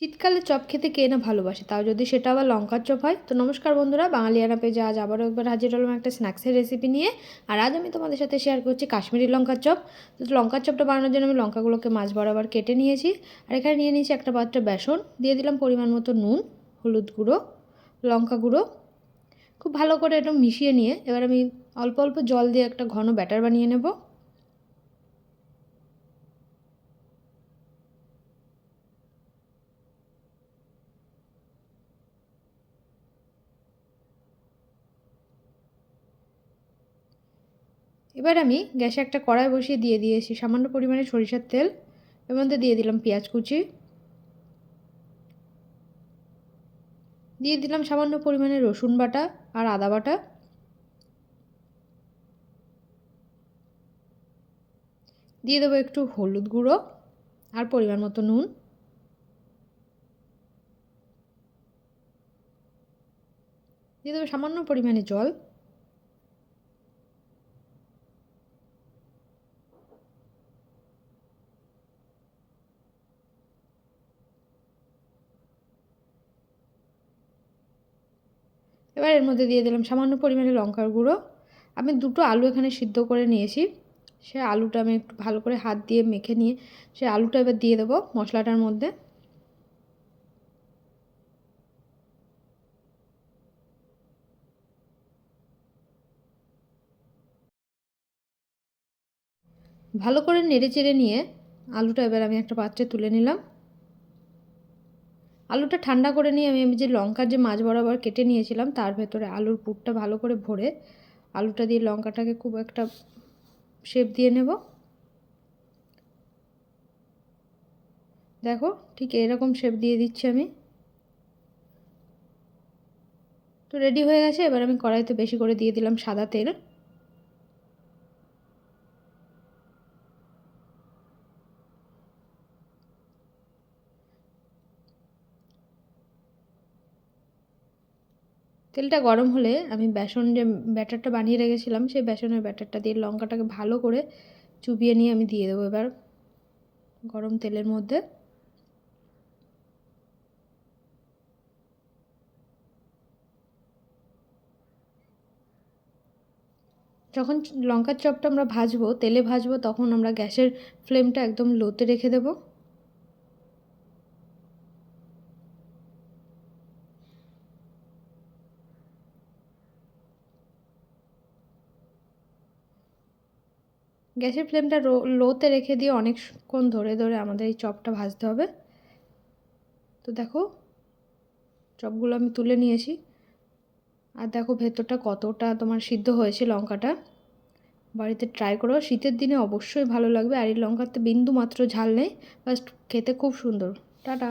শীতকালে চপ খেতে কে না ভালোবাসে, তাও যদি সেটা আবার লঙ্কার চপ হয়। তো নমস্কার বন্ধুরা, বাঙালিয়ানা পেজে আজ আবারও একবার হাজির হলাম একটা স্ন্যাক্সের রেসিপি নিয়ে। আর আজ আমি তোমাদের সাথে শেয়ার করছি কাশ্মীরি লঙ্কার চপ। তো লঙ্কার চপটা বানানোর জন্য আমি লঙ্কাগুলোকে মাঝ বরাবর কেটে নিয়েছি। আর এখানে নিয়ে নিয়েছি একটা পাত্রে বেসন, দিয়ে দিলাম পরিমাণ মতো নুন, হলুদ গুঁড়ো, লঙ্কা গুঁড়ো। খুব ভালো করে এটা মিশিয়ে নিয়ে এবার আমি অল্প অল্প জল দিয়ে একটা ঘন ব্যাটার বানিয়ে নেব। এবার আমি গ্যাসে একটা কড়াই বসিয়ে দিয়ে দিয়েছি সামান্য পরিমাণে সরিষার তেল। এর মধ্যে দিয়ে দিলাম পেঁয়াজ কুচি, দিয়ে দিলাম সামান্য পরিমাণে রসুন বাটা আর আদা বাটা, দিয়ে দেবো একটু হলুদ গুঁড়ো আর পরিমাণ মতো নুন, দিয়ে দেবো সামান্য পরিমাণে জল। এবার এর মধ্যে দিয়ে দিলাম সামান্য পরিমাণে লঙ্কার গুঁড়ো। আমি দুটো আলু এখানে সিদ্ধ করে নিয়েছি, সে আলুটা আমি একটু ভালো করে হাত দিয়ে মেখে নিয়ে সে আলুটা এবার দিয়ে দেবো মশলাটার মধ্যে। ভালো করে নেড়ে চেড়ে নিয়ে আলুটা এবার আমি একটা পাত্রে তুলে নিলাম। আলুটা ঠান্ডা করে নিয়ে আমি যে লঙ্কার যে মাঝ বরাবর কেটে নিয়েছিলাম তার ভেতরে আলুর পুরটা ভালো করে ভরে আলুটা দিয়ে লঙ্কাটাকে খুব একটা শেপ দিয়ে নেব। দেখো ঠিক এরকম শেপ দিয়ে দিচ্ছি আমি। তো রেডি হয়ে গেছে। এবার আমি কড়াইতে বেশি করে দিয়ে দিলাম সাদা তেল। তেলটা গরম হলে আমি বেসন যে ব্যাটারটা বানিয়ে রেখেছিলাম সেই বেসনের ব্যাটারটা দিয়ে লঙ্কাটাকে ভালো করে চুবিয়ে নিয়ে আমি দিয়ে দেবো এবার গরম তেলের মধ্যে। যখন লঙ্কার চপটা আমরা ভাজবো, তেলে ভাজবো, তখন আমরা গ্যাসের ফ্লেমটা একদম লোতে রেখে দেবো। গ্যাসের ফ্লেমটা লোতে রেখে দিয়ে অনেকক্ষণ ধরে ধরে আমাদের এই চপটা ভাজতে হবে। তো দেখো চপগুলো আমি তুলে নিয়েছি, আর দেখো ভেতরটা কতটা তোমার সিদ্ধ হয়েছে লঙ্কাটা। বাড়িতে ট্রাই করো, শীতের দিনে অবশ্যই ভালো লাগবে। আর এই লঙ্কাতে বিন্দু মাত্র ঝাল নেই, জাস্ট খেতে খুব সুন্দর। টাটা।